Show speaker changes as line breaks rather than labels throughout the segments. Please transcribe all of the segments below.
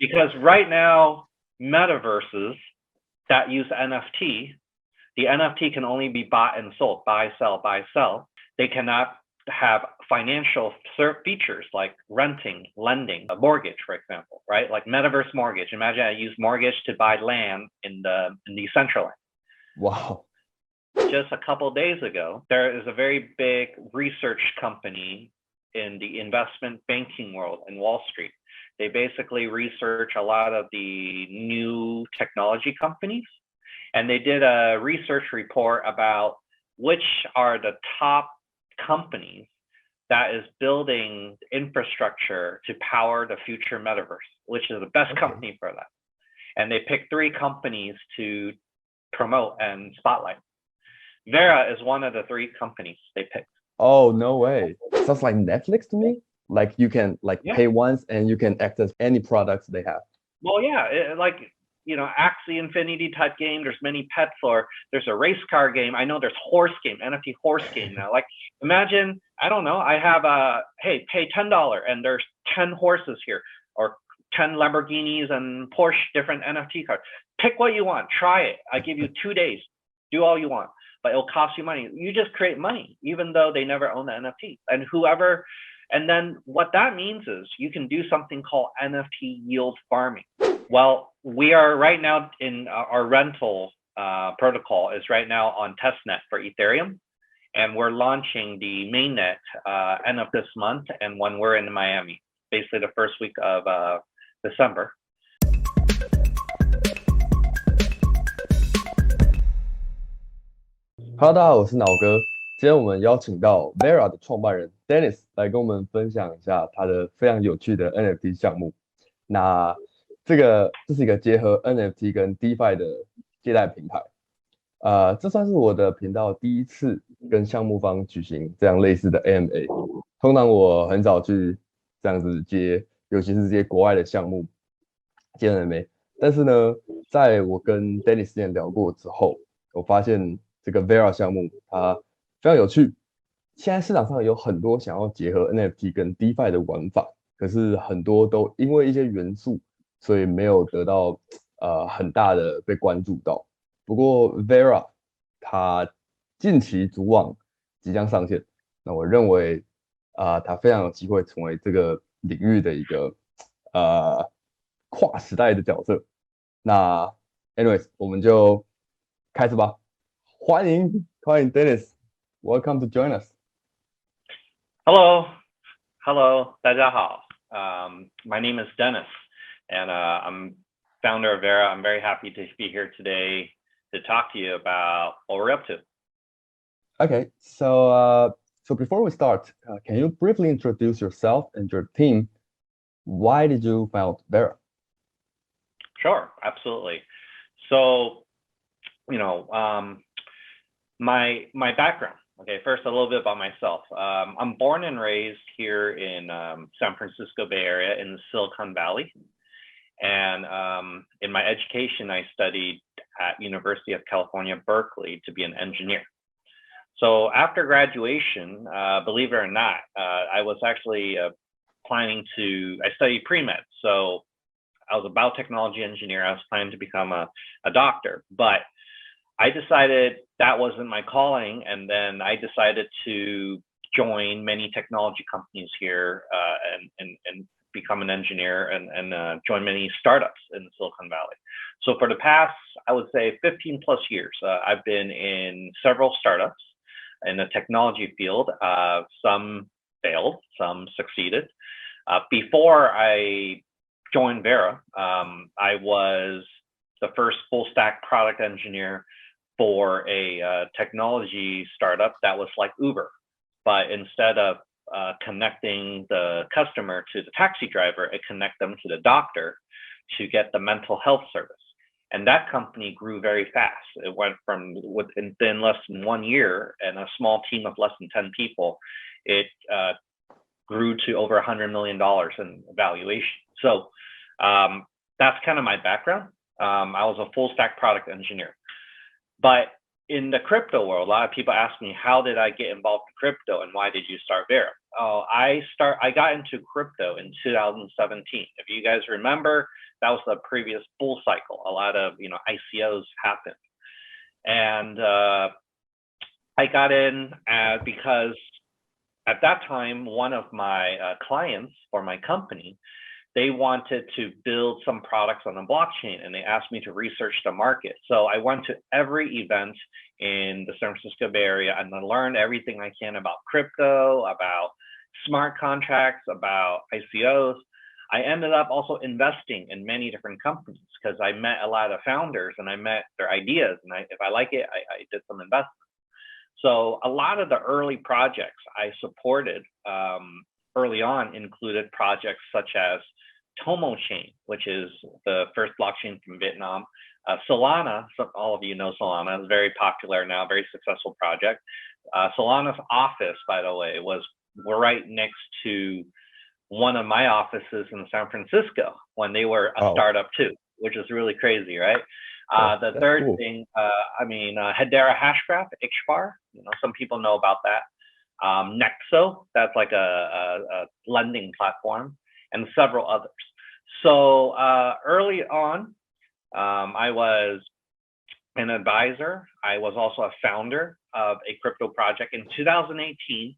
because right now, metaverses that use NFT, the NFT can only be bought and sold, buy, sell, buy, sell. They cannot have financial features like renting, lending, a mortgage, for example, right? Like metaverse mortgage. Imagine I use mortgage to buy land in the Decentraland.
Wow.
Just a couple of days ago, there is a very big research company in the investment banking world in Wall Street. They basically research a lot of the new technology companies, and they did a research report about which are the top companies that is building infrastructure to power the future metaverse, which is the best
Okay.
company for that. And they picked three companies to promote and spotlight. Vera is one of the three companies they picked.
Oh, no way. Sounds like Netflix to me. Like you can like
Yeah.
pay once and you can access any products they have.
Well, yeah, like Axie Infinity type game. There's many pets, or there's a race car game. I know there's horse game, NFT horse game now. Like imagine, I don't know, I have hey, pay $10 and there's 10 horses here, or 10 Lamborghinis and Porsche different NFT cards. Pick what you want, try it. I give you 2 days, do all you want, but it'll cost you money. You just create money, even though they never own the NFT. And then what that means is you can do something called NFT yield farming. Well, we are right now in our rental protocol is right now on testnet for Ethereum, and we're launching the mainnet end of this month, and when we're in Miami, basically the first week of December.
Hello，大家好，我是脑哥。今天我们邀请到 Vera 的创办人 Dennis 来跟我们分享一下他的非常有趣的 NFT 项目。那这是一个结合 NFT 跟 DeFi 的借贷平台。这算是我的频道第一次跟项目方举行这样类似的 AMA。通常我很少去这样子接，尤其是接国外的项目接 AMA。但是呢，在我跟 Dennis 之前聊过之后，我发现这个 Vera 项目它非常有趣。现在市场上有很多想要结合 NFT 跟 DeFi 的玩法，可是很多都因为一些元素，所以没有得到很大的被关注到。不过 Vera 它近期主网即将上线，那我认为它非常有机会成为这个领域的一个跨时代的角色。那 anyways 我们就开始吧。欢迎 Dennis，Welcome to join us。Hello,
大家好. My name is Dennis, and I'm founder of Vera. I'm very happy to be here today to talk to you about what we're up to.
Okay, so before we start, can you briefly introduce yourself and your team? Why did you found Vera?
Sure, absolutely. So, my background. Okay, first a little bit about myself. I'm born and raised here in San Francisco Bay Area in the Silicon Valley, and in my education, I studied at University of California, Berkeley, to be an engineer. So after graduation, believe it or not, I was actually I studied pre-med. So I was a biotechnology engineer. I was planning to become a doctor, but I decided that wasn't my calling. And then I decided to join many technology companies here and become an engineer and join many startups in Silicon Valley. So for the past, I would say 15 plus years, I've been in several startups in the technology field. Some failed, some succeeded. Before I joined Vera, I was the first full stack product engineer for a technology startup that was like Uber, but instead of connecting the customer to the taxi driver, it connect them to the doctor to get the mental health service. And that company grew very fast. It went from within less than 1 year and a small team of less than 10 people, it grew to over $100 million in valuation. So that's kind of my background. I was a full stack product engineer. But in the crypto world, a lot of people ask me, how did I get involved in crypto and why did you start Vera? I got into crypto in 2017. If you guys remember, That was the previous bull cycle. A lot of ICOs happened, and I got in because at that time, one of my clients for my company, they wanted to build some products on the blockchain, and they asked me to research the market. So I went to every event in the San Francisco Bay Area, and I learned everything I can about crypto, about smart contracts, about ICOs. I ended up also investing in many different companies because I met a lot of founders and I met their ideas, and if I like it, I did some investment. So a lot of the early projects I supported early on included projects such as Tomo Chain, which is the first blockchain from Vietnam. Solana, so all of you know Solana, is very popular now, very successful project. Solana's office, by the way, was right next to one of my offices in San Francisco when they were a startup too, which is really crazy, right? The third thing, Hedera Hashgraph, HBAR, some people know about that. Nexo, that's like a lending platform, and several others. So early on, I was an advisor. I was also a founder of a crypto project. In 2018,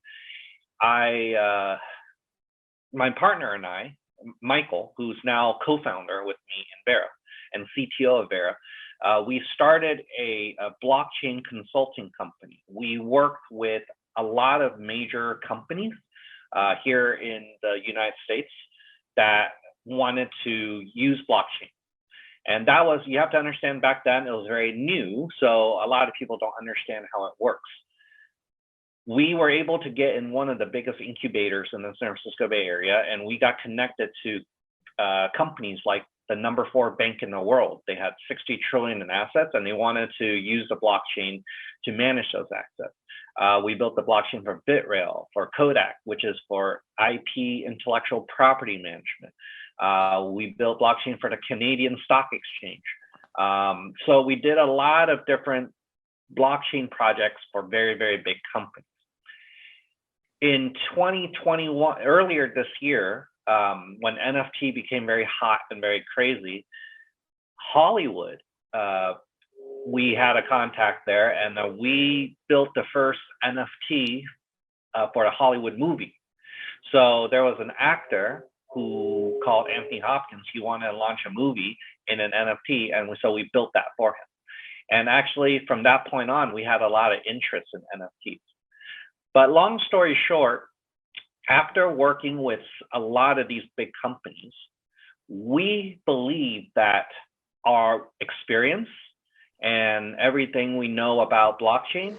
my partner and I, Michael, who's now co-founder with me in Vera and CTO of Vera, we started a blockchain consulting company. We worked with a lot of major companies here in the United States that wanted to use blockchain. And that was, you have to understand, back then it was very new, so a lot of people don't understand how it works. We were able to get in one of the biggest incubators in the San Francisco Bay Area, and we got connected to companies like the number 4 bank in the world. They had 60 trillion in assets, and they wanted to use the blockchain to manage those assets. We built the blockchain for BitRail, for Kodak, which is for IP, intellectual property management. We built blockchain for the Canadian Stock Exchange. So we did a lot of different blockchain projects for very, very big companies. In 2021, earlier this year, when NFT became very hot and very crazy, Hollywood, we had a contact there, and we built the first NFT for a Hollywood movie. So there was an actor who called Anthony Hopkins. He wanted to launch a movie in an NFT, and so we built that for him. And actually, from that point on, we had a lot of interest in NFTs. But long story short, after working with a lot of these big companies, we believe that our experience and everything we know about blockchain,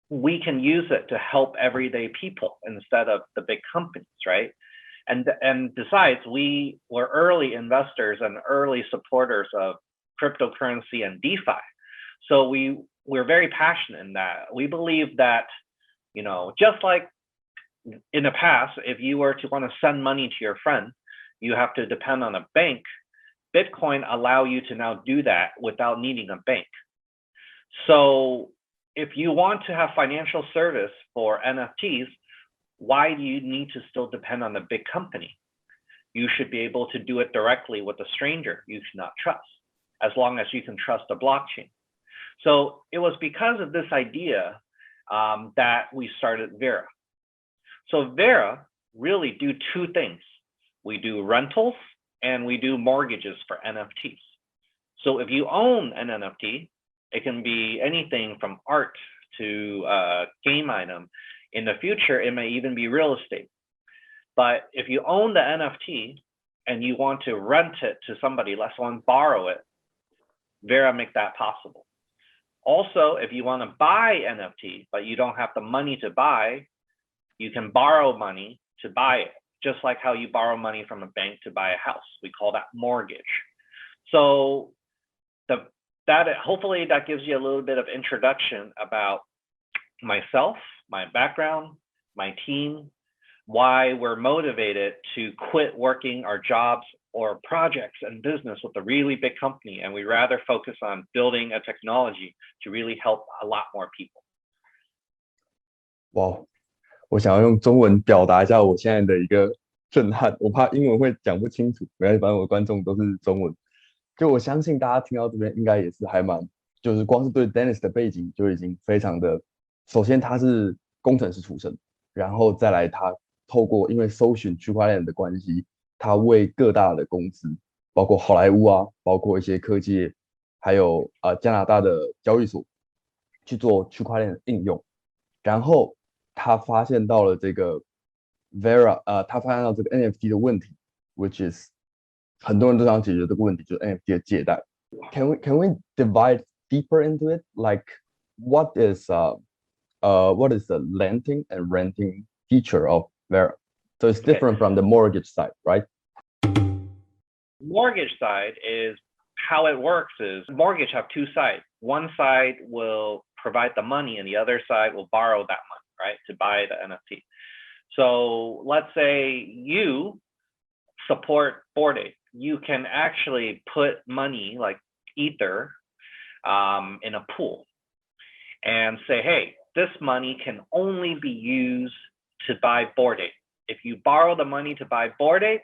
we can use it to help everyday people instead of the big companies, right? And besides, we were early investors and early supporters of cryptocurrency and DeFi. So we're very passionate in that. We believe that, just like in the past, if you were to want to send money to your friend, you have to depend on a bank. Bitcoin allow you to now do that without needing a bank. So if you want to have financial service for NFTs, why do you need to still depend on a big company? You should be able to do it directly with a stranger you cannot trust, as long as you can trust the blockchain. So it was because of this idea that we started Vera. So Vera really do 2 things. We do rentals and we do mortgages for NFTs. So if you own an NFT, it can be anything from art to a game item. In the future, it may even be real estate. But if you own the NFT and you want to rent it to somebody, let someone borrow it, Vera make that possible. Also, if you want to buy NFT, but you don't have the money to buy, you can borrow money to buy it, just like how you borrow money from a bank to buy a house. We call that mortgage. So hopefully that gives you a little bit of introduction about myself, my background, my team, why we're motivated to quit working our jobs or projects and business with a really big company, and we rather focus on building a technology to really help a lot more people.
哇，我想要用中文表达一下我现在的一个震撼，我怕英文会讲不清楚，没关系，反正我的观众都是中文。就我相信大家听到这边应该也是还蛮，就是光是对 Dennis 的背景就已经非常的，首先他是工程师出身，然后再来他透过因为搜寻区块链的关系，他为各大的公司，包括好莱坞啊，包括一些科技业，还有加拿大的交易所去做区块链的应用，然后他发现到了这个 Vera，他发现到这个 NFT 的问题，which is 很多人都想解决这个问题，就是 NFT 的借贷。Can we divide deeper into it? Like what is what is the lending and renting feature of Vera? So it's
Okay.
different from the mortgage side, right?
Mortgage side is how it works is mortgage have two sides. One side will provide the money and the other side will borrow that money, right, to buy the NFT. So let's say you support Bored Ape. You can actually put money like Ether in a pool and say, hey, this money can only be used to buy Bored Ape. If you borrow the money to buy Bored Ape,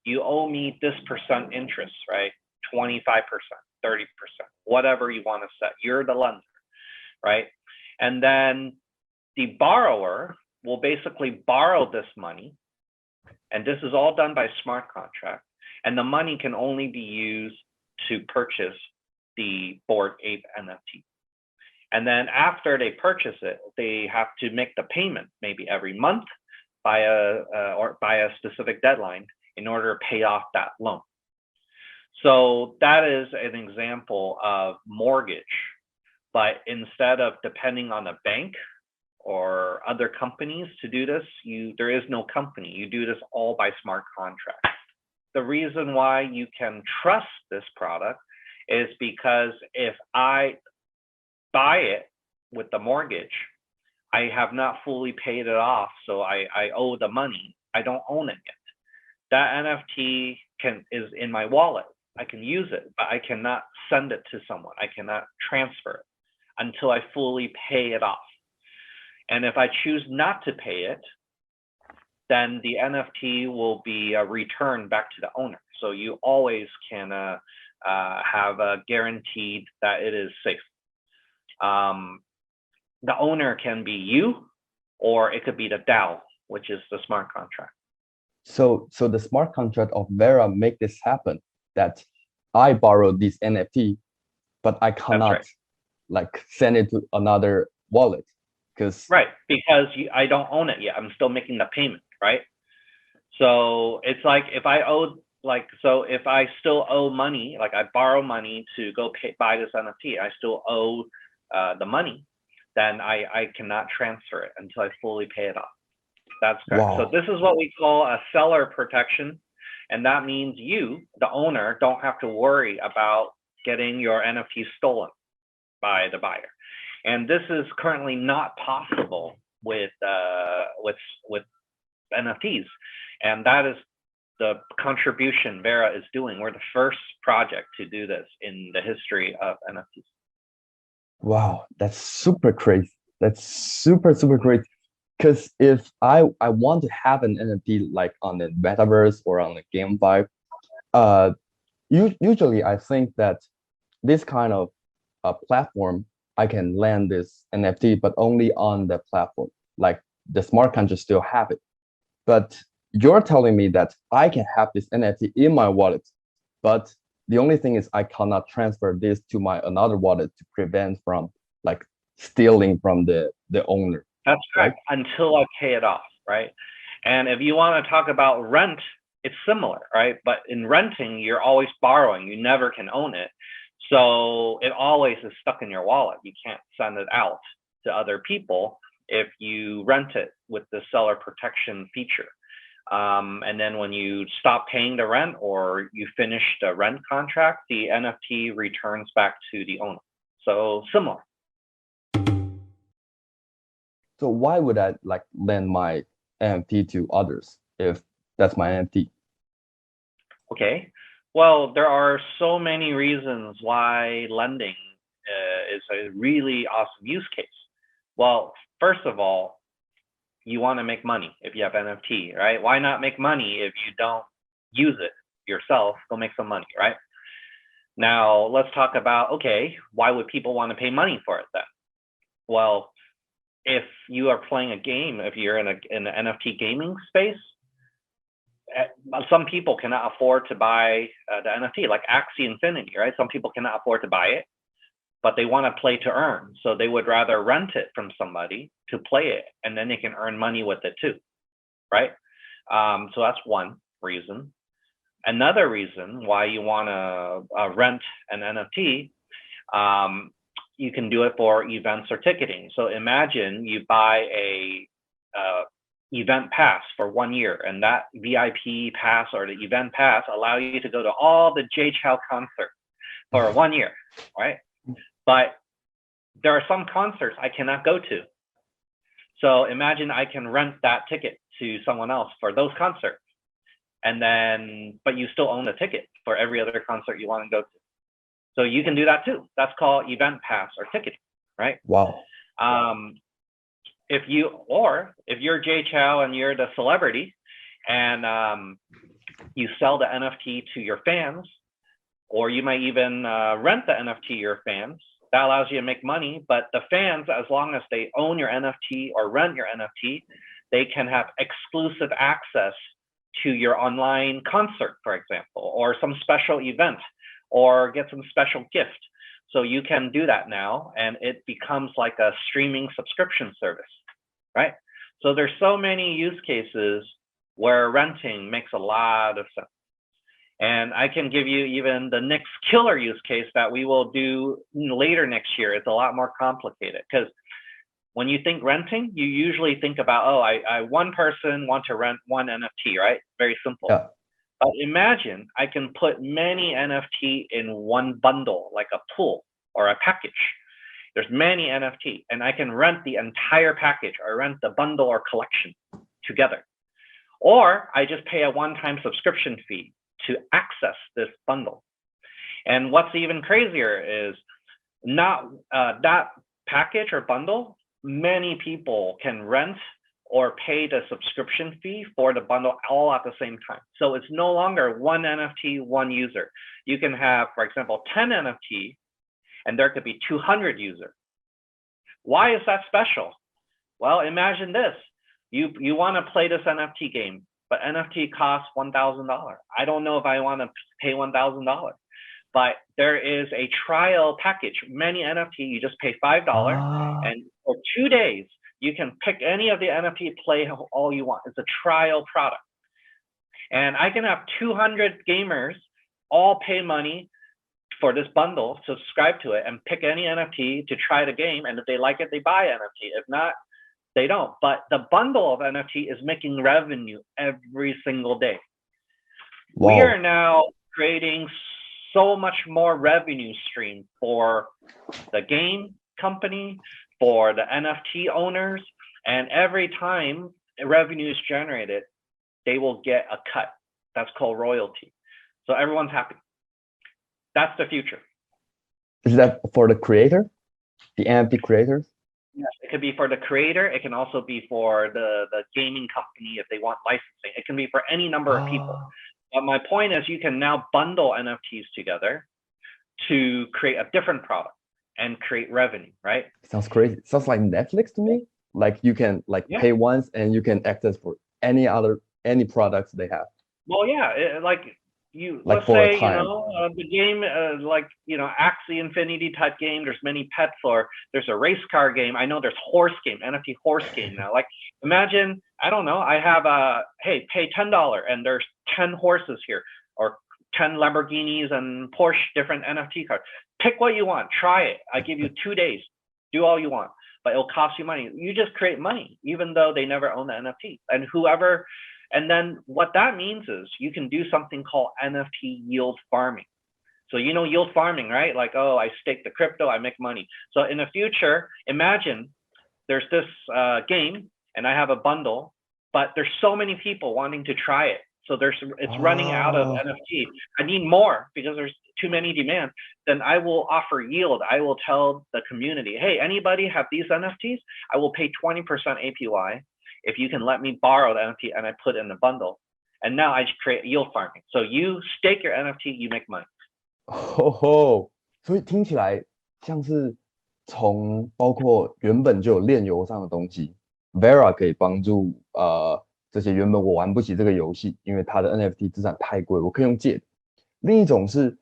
you owe me this percent interest, right? 25%, 30%, whatever you want to set. You're the lender, right? And then the borrower will basically borrow this money, and this is all done by smart contract, and the money can only be used to purchase the Bored Ape NFT. And then after they purchase it, they have to make the payment maybe every month by a specific deadline in order to pay off that loan. So that is an example of mortgage, but instead of depending on a bank or other companies to do this, there is no company. You do this all by smart contract. The reason why you can trust this product is because if I buy it with the mortgage, I have not fully paid it off, so I owe the money. I don't own it yet. That NFT is in my wallet. I can use it, but I cannot send it to someone. I cannot transfer it until I fully pay it off. And if I choose not to pay it, then the NFT will be returned back to the owner. So you always can have guaranteed that it is safe. The owner can be you, or it could be the DAO, which is the smart contract.
So the smart contract of Vera make this happen, that I borrow this NFT, but I cannot
right.
like send it to another wallet because
Right, because I don't own it yet. I'm still making the payment, right? So it's like if I owe, like, so if I still owe money, like I borrow money to go buy this NFT, I still owe the money, then I cannot transfer it until I fully pay it off. That's correct.
Wow.
So this is what we call a seller protection. And that means you, the owner, don't have to worry about getting your NFT stolen by the buyer. And this is currently not possible with NFTs. And that is the contribution Vera is doing. We're the first project to do this in the history of NFTs.
Wow, that's super crazy. That's super crazy. Because if I want to have an NFT like on the metaverse or on the GameFi, uh, usually I think that this kind of platform I can land this NFT, but only on the platform. Like the smart contract still have it. But you're telling me that I can have this NFT in my wallet, but the only thing is I cannot transfer this to my another wallet to prevent from like stealing from the owner.
That's
Right?
correct, until I pay it off, right? And if you want to talk about rent, it's similar, right? But in renting, you're always borrowing. You never can own it. So it always is stuck in your wallet. You can't send it out to other people if you rent it with the seller protection feature. And then when you stop paying the rent or you finish the rent contract, the NFT returns back to the owner. So similar.
So why would I like lend my NFT to others if that's my NFT?
Okay. Well, there are so many reasons why lending is a really awesome use case. Well, first of all, you want to make money if you have NFT, right? Why not make money if you don't use it yourself? Go make some money, right? Now let's talk about, okay, why would people want to pay money for it then? Well, if you are playing a game, if you're in the NFT gaming space, some people cannot afford to buy the NFT, like Axie Infinity, right? Some people cannot afford to buy it, but they want to play to earn. So they would rather rent it from somebody to play it, and then they can earn money with it too, right? So that's one reason. Another reason why you want to rent an NFT, you can do it for events or ticketing. So imagine you buy a event pass for 1 year, and that VIP pass or the event pass allow you to go to all the Jay Chou concerts for 1 year, right? But there are some concerts I cannot go to. So imagine I can rent that ticket to someone else for those concerts. And then, but you still own the ticket for every other concert you want to go to. So you can do that too. That's called event pass or ticketing, right?
Wow.
If you're Jay Chou and you're the celebrity, and you sell the NFT to your fans, or you might even rent the NFT to your fans, that allows you to make money. But the fans, as long as they own your NFT or rent your NFT, they can have exclusive access to your online concert, for example, or some special event, or get some special gift. So you can do that now, and it becomes like a streaming subscription service, right? So there's so many use cases where renting makes a lot of sense. And I can give you even the next killer use case that we will do later next year. It's a lot more complicated, because when you think renting, you usually think about, oh, I one person want to rent one NFT, right? Very simple.
Yeah.
But imagine I can put many NFT in one bundle, like a pool or a package. There's many NFT, and I can rent the entire package or rent the bundle or collection together. Or I just pay a one-time subscription fee to access this bundle. And what's even crazier is not that package or bundle, many people can rent or pay the subscription fee for the bundle all at the same time. So it's no longer one NFT, one user. You can have, for example, 10 NFT, and there could be 200 users. Why is that special? Well, imagine this. You want to play this NFT game, but NFT costs $1,000. I don't know if I want to pay $1,000, but there is a trial package. Many NFT, you just pay $5, and for 2 days, you can pick any of the NFT, play all you want. It's a trial product. And I can have 200 gamers all pay money for this bundle, subscribe to it, and pick any NFT to try the game. And if they like it, they buy NFT. If not, they don't. But the bundle of NFT is making revenue every single day.
Wow.
We are now creating so much more revenue stream for the game company, for the NFT owners, and every time revenue is generated, they will get a cut. That's called royalty. So everyone's happy. That's the future.
Is that for the creator, the NFT creators?
Yes, it could be for the creator. It can also be for the gaming company if they want licensing. It can be for any number of people. But my point is, you can now bundle NFTs together to create a different product and create revenue, right?
Sounds crazy. Sounds like Netflix to me. Like you can pay once and you can access for any products they have.
Well, yeah, let's
for a
say,
time.
the game, Axie Infinity type game, there's many pets, or there's a race car game. I know there's horse game, NFT horse game now. Like, imagine, I don't know, I have hey, pay $10 and there's 10 horses here, or 10 Lamborghinis and Porsche different NFT cards. Pick what you want, try it. I give you 2 days, do all you want, but it'll cost you money. You just create money, even though they never own the NFT. And then what that means is you can do something called NFT yield farming. So yield farming, right? Like, oh, I stake the crypto, I make money. So in the future, imagine there's this game and I have a bundle, but there's so many people wanting to try it. So it's running out of NFT. I need more because there's too many demands. Then I will offer yield. I will tell the community, hey, anybody have these NFTs? I will pay 20% APY. if you can let me borrow the NFT and I put it in a bundle, and now I create yield farming. So you stake your NFT, you make money.
哦吼，所以听起来像是从包括原本就有链游上的东西，Vera 可以帮助这些原本我玩不起这个游戏，因为它的 NFT 资产太贵，我可以用借的。另一种是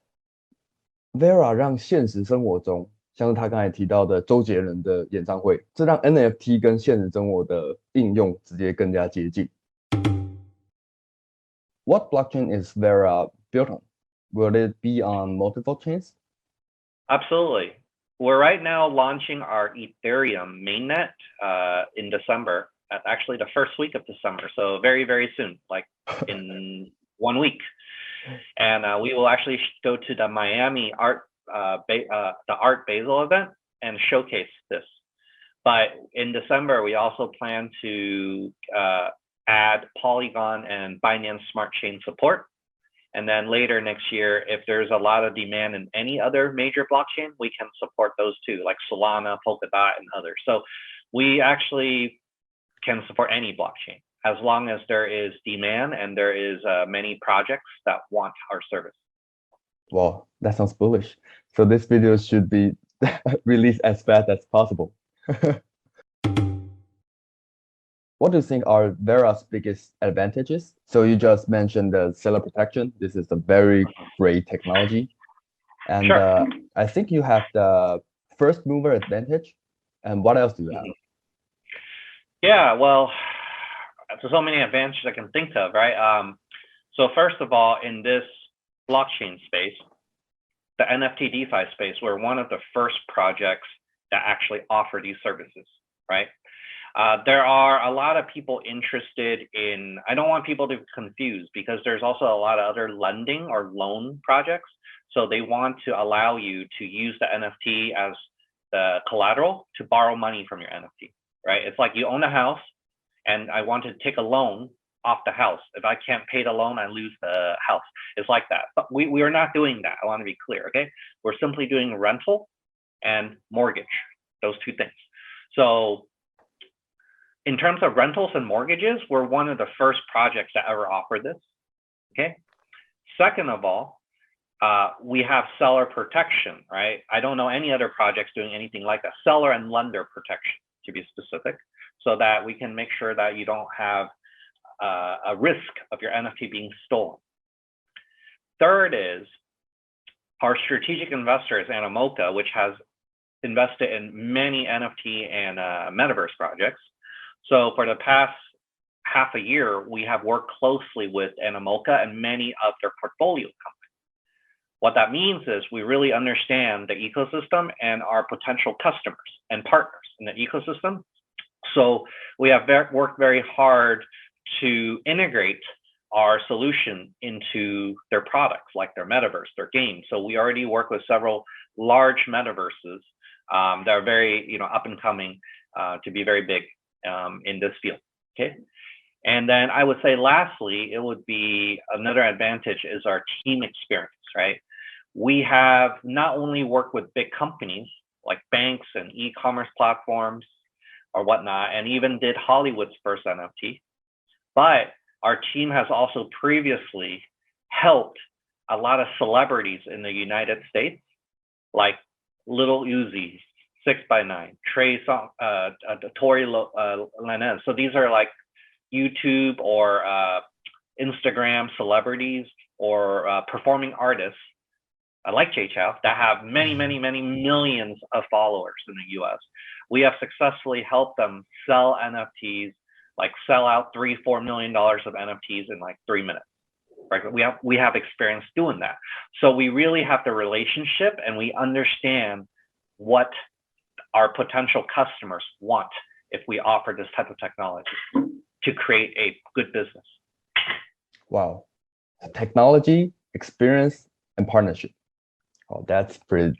Vera 让现实生活中，像是他刚才提到的周杰伦的演唱会，这让 NFT 跟现实生活的应用直接更加接近。What blockchain is Vera built on? Will it be on multiple chains?
Absolutely. We're right now launching our Ethereum mainnet in December, actually the first week of December. So very, very soon, like in 1 week. And we will actually go to the Miami the Art Basel event and showcase this. But in December, we also plan to add Polygon and Binance Smart Chain support. And then later next year, if there's a lot of demand in any other major blockchain, we can support those too, like Solana, Polkadot, and others. So we actually can support any blockchain as long as there is demand and there is many projects that want our service.
Wow, that sounds bullish. So this video should be released as fast as possible. What do you think are Vera's biggest advantages? So you just mentioned the seller protection. This is a very great technology. And
Sure.
I think you have the first mover advantage. And what else do you have?
Yeah, well, there's so many advantages I can think of, right? So first of all, in this blockchain space, the NFT DeFi space, we're one of the first projects that actually offer these services, right? There are a lot of people interested in, I don't want people to be confused because there's also a lot of other lending or loan projects. So they want to allow you to use the NFT as the collateral to borrow money from your NFT, right? It's like you own a house and I want to take a loan off the house. If I can't pay the loan, I lose the house. It's like that. But we are not doing that. I want to be clear, okay? We're simply doing rental and mortgage, those two things. So in terms of rentals and mortgages, we're one of the first projects that ever offered this, okay? Second of all, we have seller protection, right? I don't know any other projects doing anything like that. Seller and lender protection, to be specific, so that we can make sure that you don't have a risk of your NFT being stolen. Third is our strategic investors, Animoca, which has invested in many NFT and metaverse projects. So for the past half a year, we have worked closely with Animoca and many of their portfolio companies. What that means is we really understand the ecosystem and our potential customers and partners in the ecosystem. So we have worked very hard to integrate our solution into their products, like their metaverse, their games. So we already work with several large metaverses that are very, up and coming to be very big in this field, okay? And then I would say lastly, it would be another advantage is our team experience, right? We have not only worked with big companies like banks and e-commerce platforms or whatnot, and even did Hollywood's first NFT, but our team has also previously helped a lot of celebrities in the United States, like Little Uzi, 6ix9ine, Trey Song, Tory Lanez. So these are like YouTube or Instagram celebrities or performing artists like Jay Chou that have many, many, many millions of followers in the US. We have successfully helped them sell NFTs, like sell out $3-4 million of NFTs in like 3 minutes. Right? We have experience doing that. So we really have the relationship and we understand what our potential customers want if we offer this type of technology to create a good business.
Wow. Technology, experience, and partnership. Oh, that's pretty.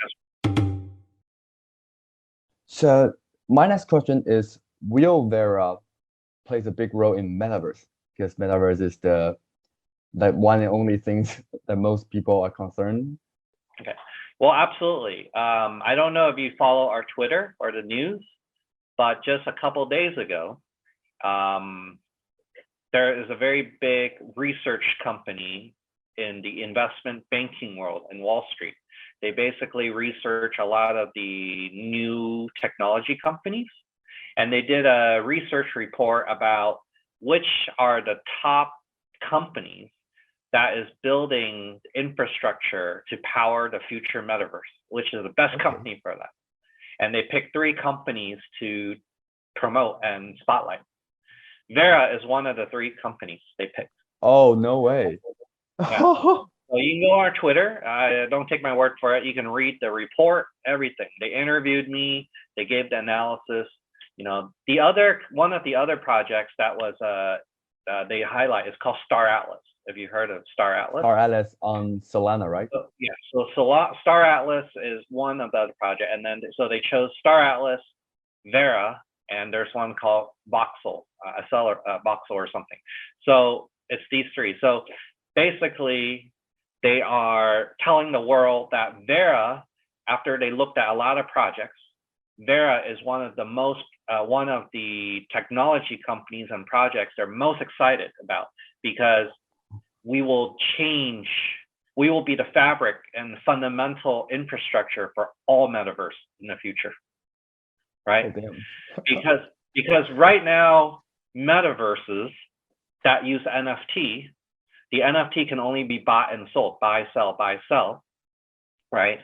So my next question is, will Vera plays a big role in metaverse? Because metaverse is the one and only things that most people are concerned.
Okay. Well, absolutely. I don't know if you follow our Twitter or the news, but just a couple of days ago, there is a very big research company in the investment banking world in Wall Street. They basically research a lot of the new technology companies, and they did a research report about which are the top companies that is building infrastructure to power the future metaverse, which is the best company for that. And they picked 3 companies to promote and spotlight. Vera is one of the 3 companies they picked.
Oh, no way.
Yeah. So you can go on our Twitter. Don't take my word for it. You can read the report, everything. They interviewed me. They gave the analysis. You know, one of the other projects that was they highlight is called Star Atlas. Have you heard of Star Atlas?
Star Atlas on Solana, right?
So Star Atlas is one of the other projects, and then so they chose Star Atlas, Vera, and there's one called Voxel, Voxel or something. So it's these 3. So basically, they are telling the world that Vera, after they looked at a lot of projects, Vera is one of the technology companies and projects they're most excited about, because we will be the fabric and fundamental infrastructure for all metaverse in the future, right?
Oh,
because right now, metaverses that use NFT, the NFT can only be bought and sold, buy, sell, right?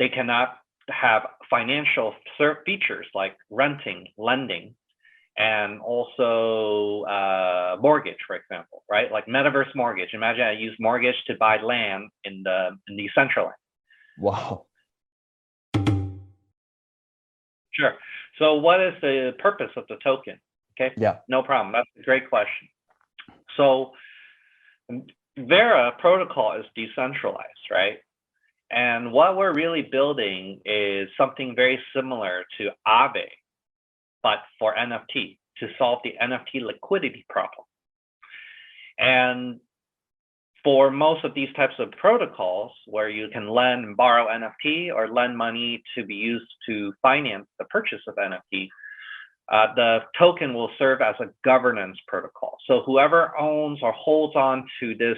They cannot have financial features like renting, lending, and also mortgage, for example, right? Like metaverse mortgage. Imagine I use mortgage to buy land in the Decentraland.
wow.
Sure. So what is the purpose of the token? Okay.
Yeah.
No problem. That's a great question. So Vera protocol is decentralized, right? And what we're really building is something very similar to Aave, but for NFT, to solve the NFT liquidity problem. And for most of these types of protocols where you can lend and borrow NFT or lend money to be used to finance the purchase of NFT, the token will serve as a governance protocol. So whoever owns or holds on to this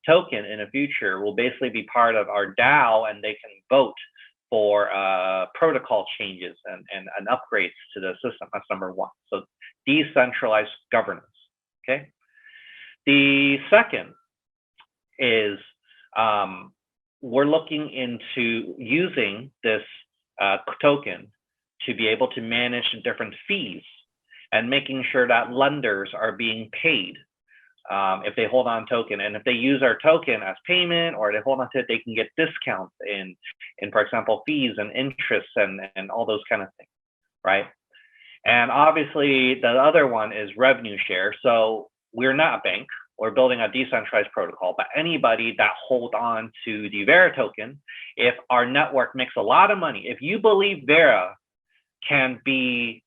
token in the future will basically be part of our DAO, and they can vote for protocol changes and upgrades to the system. That's number 1. So decentralized governance, okay? The second is we're looking into using this token to be able to manage different fees and making sure that lenders are being paid if they hold on token. And if they use our token as payment or they hold on to it, they can get discounts in for example, fees and interest and all those kind of things, right? And obviously the other one is revenue share. So we're not a bank. We're building a decentralized protocol, but anybody that hold on to the Vera token, if our network makes a lot of money, if you believe Vera can be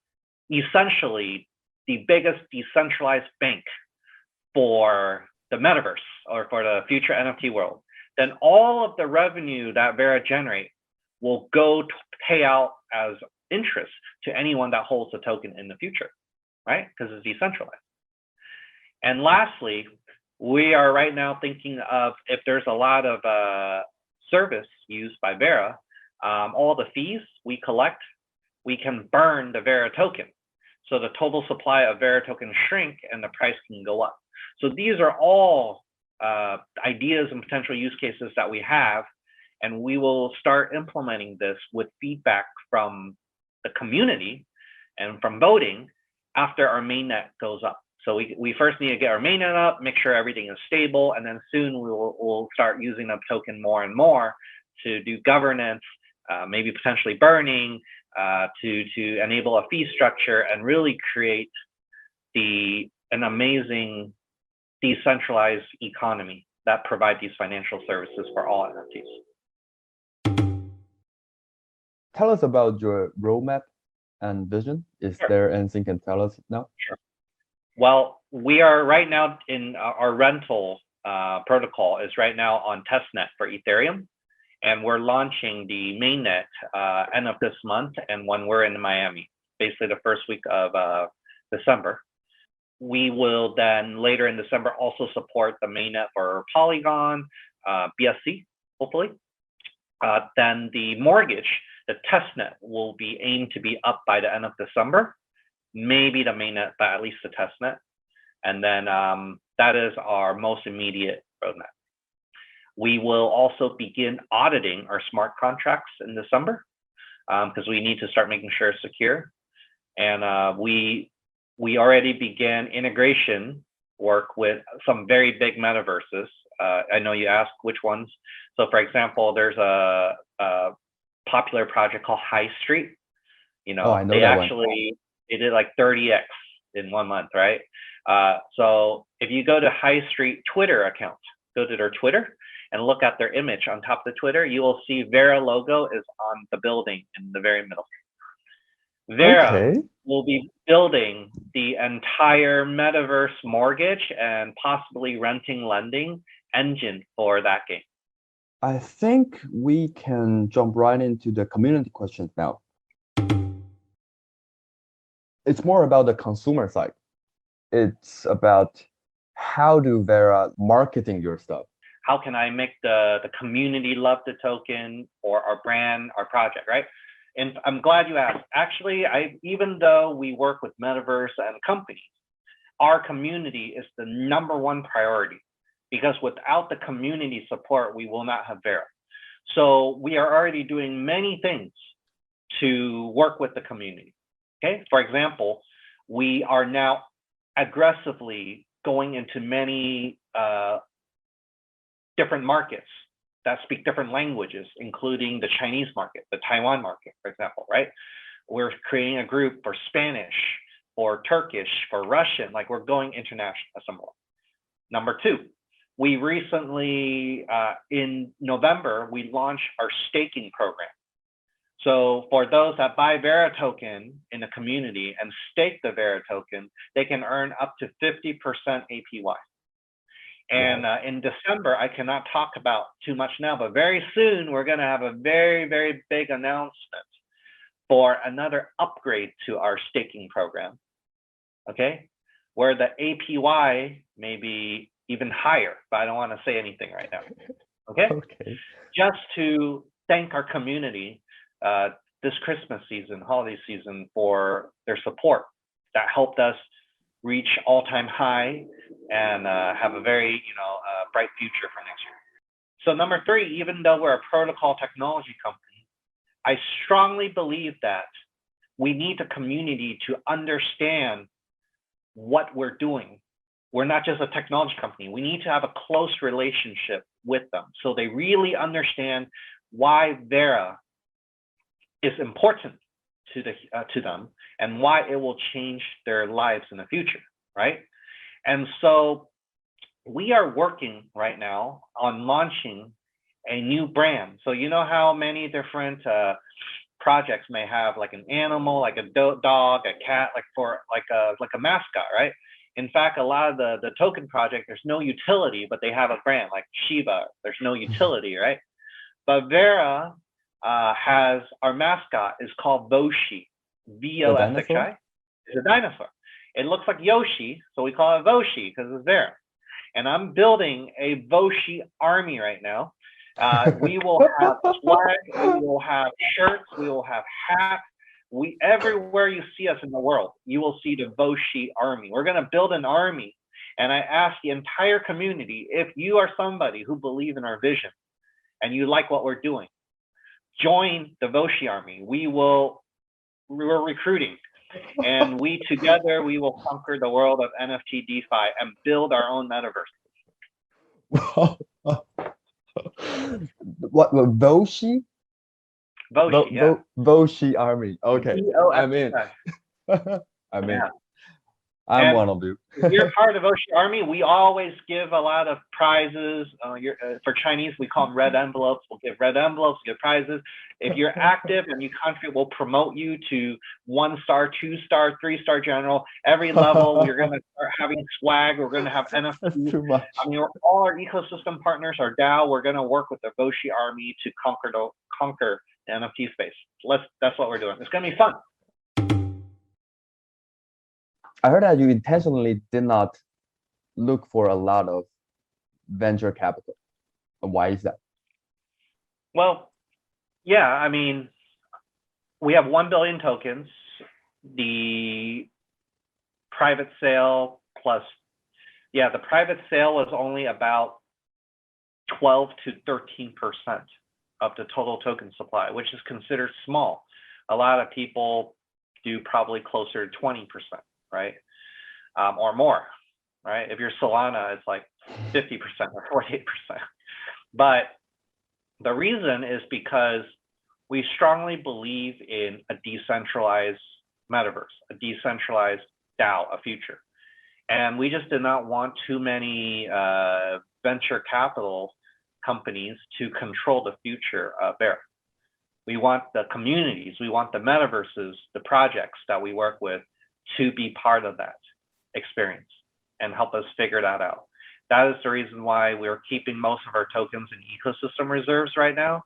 essentially the biggest decentralized bank for the metaverse or for the future NFT world, then all of the revenue that Vera generate will go to pay out as interest to anyone that holds the token in the future, right? Because it's decentralized. And lastly, we are right now thinking of, if there's a lot of service used by Vera, all the fees we collect, we can burn the Vera token. So the total supply of Vera token shrink and the price can go up. So these are all ideas and potential use cases that we have, and we will start implementing this with feedback from the community and from voting after our mainnet goes up. So we first need to get our mainnet up, make sure everything is stable, and then soon we'll start using the token more and more to do governance, maybe potentially burning, to enable a fee structure and really create an amazing decentralized economy that provide these financial services for all NFTs.
Tell us about your roadmap and vision. Is there anything you can tell us now?
Sure. Well, we are right now in our rental protocol is right now on testnet for Ethereum, and we're launching the mainnet end of this month, and when we're in Miami, basically the first week of December. we will then later in December also support the mainnet for Polygon, BSC, hopefully. Then the mortgage, the testnet, will be aimed to be up by the end of December, maybe the mainnet, but at least the testnet. And then that is our most immediate roadmap. We will also begin auditing our smart contracts in December because we need to start making sure it's secure. And we already began integration work with some very big metaverses. I know you asked which ones. So for example, there's a popular project called High Street. You know,
I know
they
that
actually they did like 30x in 1 month, right? So if you go to High Street Twitter account, go to their Twitter and look at their image on top of the Twitter, you will see Vera logo is on the building in the very middle. Vera will be building the entire metaverse mortgage and possibly renting lending engine for that game.
I think we can jump right into the community questions now. It's more about the consumer side. It's about how do Vera marketing your stuff?
How can I make the community love the token or our brand, our project, right? And I'm glad you asked. Actually, even though we work with metaverse and companies, our community is the #1 priority, because without the community support, we will not have Vera. So we are already doing many things to work with the community. Okay, for example, we are now aggressively going into many different markets that speak different languages, including the Chinese market, the Taiwan market, for example, right? We're creating a group for Spanish, for Turkish, for Russian, like we're going international somewhere. #2, we recently, in November, we launched our staking program. So for those that buy Vera token in the community and stake the Vera token, they can earn up to 50% APY. And in December, I cannot talk about too much now, but very soon we're going to have a very, very big announcement for another upgrade to our staking program, okay? Where the APY may be even higher, but I don't want to say anything right now, okay?
Okay.
Just to thank our community this Christmas season, holiday season, for their support that helped us reach all-time high and have a very bright future for next year. So #3, even though we're a protocol technology company, I strongly believe that we need the community to understand what we're doing. We're not just a technology company. We need to have a close relationship with them so they really understand why Vera is important to them and why it will change their lives in the future, right? And so we are working right now on launching a new brand. So you know how many different projects may have like an animal, like a dog, a cat, like a mascot, right? In fact, a lot of the token project, there's no utility, but they have a brand like Shiba. There's no utility, right? But Vera has our mascot is called Voshi, VOSHI. It's a dinosaur. It looks like Yoshi, so we call it Voshi because it's there. And I'm building a Voshi army right now. We will have flags, we will have shirts, we will have hats. Everywhere you see us in the world, you will see the Voshi army. We're going to build an army. And I ask the entire community, if you are somebody who believes in our vision and you like what we're doing, join the Voshi army. We're recruiting. And we together, we will conquer the world of NFT DeFi and build our own metaverse.
What, Voshi?
Voshi, yeah.
Voshi army. Okay, I'm in. I'm in.
Yeah.
I'm one of you.
If you're part of the Voshi army, we always give a lot of prizes. For Chinese, we call them red envelopes. We'll give red envelopes, give prizes. If you're active and you contribute, we'll promote you to 1-star, 2-star, 3-star general. Every level, we're going to start having swag. We're going to have NFTs.
Too much.
I mean, all our ecosystem partners, our DAO, we're going to work with the Voshi army to conquer the NFT space. That's what we're doing. It's going to be fun.
I heard that you intentionally did not look for a lot of venture capital. Why is that?
Well, yeah, I mean, we have 1 billion tokens. The private sale plus, yeah, the private sale was only about 12 to 13% of the total token supply, which is considered small. A lot of people do probably closer to 20%, right? Or more, right? If you're Solana, it's like 50% or 48%. But the reason is because we strongly believe in a decentralized metaverse, a decentralized DAO, a future. And we just did not want too many venture capital companies to control the future of Vera. We want the communities, we want the metaverses, the projects that we work with to be part of that experience and help us figure that out. That is the reason why we're keeping most of our tokens in ecosystem reserves right now,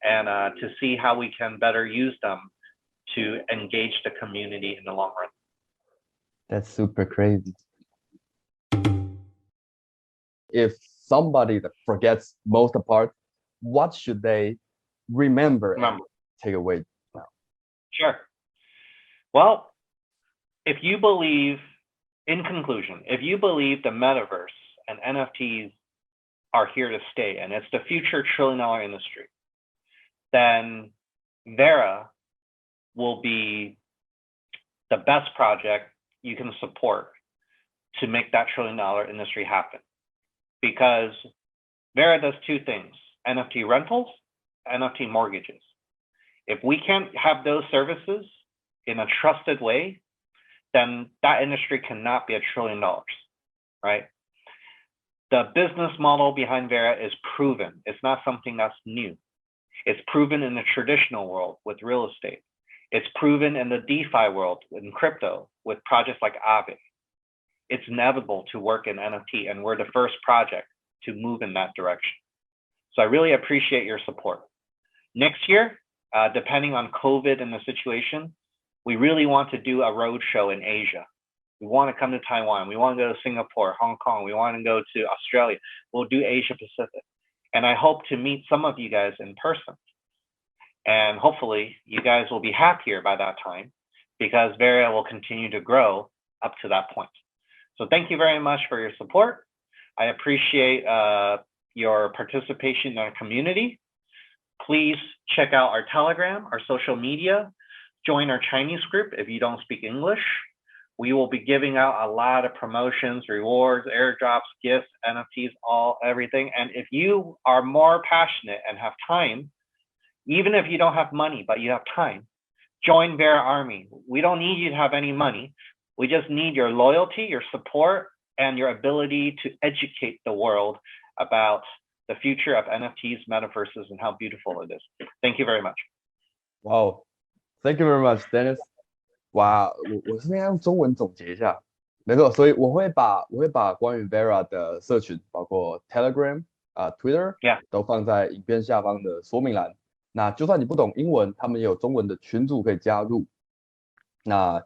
and to see how we can better use them to engage the community in the long run.
That's super crazy. If somebody that forgets most of the part, what should they remember and take away now?
Sure. Well, if you believe, in conclusion, if you believe the metaverse and NFTs are here to stay and it's the future trillion-dollar industry, then Vera will be the best project you can support to make that trillion-dollar industry happen. Because Vera does two things: NFT rentals, NFT mortgages. If we can't have those services in a trusted way, then that industry cannot be $1 trillion, right? The business model behind Vera is proven. It's not something that's new. It's proven in the traditional world with real estate. It's proven in the DeFi world, in crypto, with projects like Aave. It's inevitable to work in NFT, and we're the first project to move in that direction. So I really appreciate your support. Next year, depending on COVID and the situation, we really want to do a roadshow in Asia. We want to come to Taiwan. We want to go to Singapore, Hong Kong. We want to go to Australia. We'll do Asia Pacific. And I hope to meet some of you guys in person. And hopefully you guys will be happier by that time, because Vera will continue to grow up to that point. So thank you very much for your support. I appreciate your participation in our community. Please check out our Telegram, our social media, join our Chinese group if you don't speak English. We will be giving out a lot of promotions, rewards, airdrops, gifts, NFTs, everything. And if you are more passionate and have time, even if you don't have money, but you have time, join Vera Army. We don't need you to have any money. We just need your loyalty, your support, and your ability to educate the world about the future of NFTs, metaverses, and how beautiful it is. Thank you very much.
Wow, thank you very much, Dennis. 哇，我是用中文总结一下，没错，所以我会把关于 Vera 的社群，包括 Telegram Twitter， 都放在影片下方的说明栏。那就算你不懂英文，他们也有中文的群组可以加入。那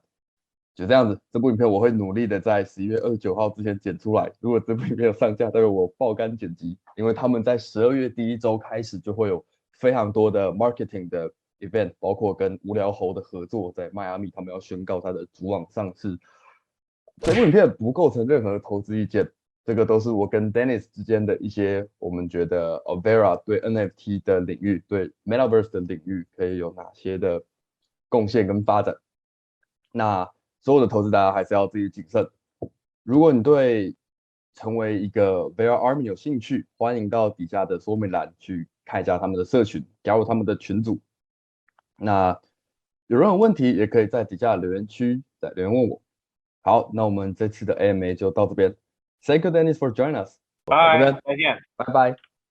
就这样子，这部影片我会努力的在11月29号之前剪出来。如果这部影片有上架，代表我爆肝剪辑，因为他们在12月第一周开始就会有非常多的 marketing 的 event， 包括跟无聊猴的合作，在迈阿密他们要宣告它的主网上市。这部影片不构成任何投资意见，这个都是我跟 Dennis 之间的一些我们觉得 Vera 对 NFT 的领域，对 Metaverse 的领域可以有哪些的贡献跟发展。那所有的投资大家还是要自己谨慎。如果你对成为一个 Vera Army 有兴趣，欢迎到底下的说明栏去看一下他们的社群，加入他们的群组。那有任何问题也可以在底下留言区再留言问我。好，那我们这次的 AMA 就到这边。Thank you, Dennis, for joining us.
Bye，再见，
拜拜。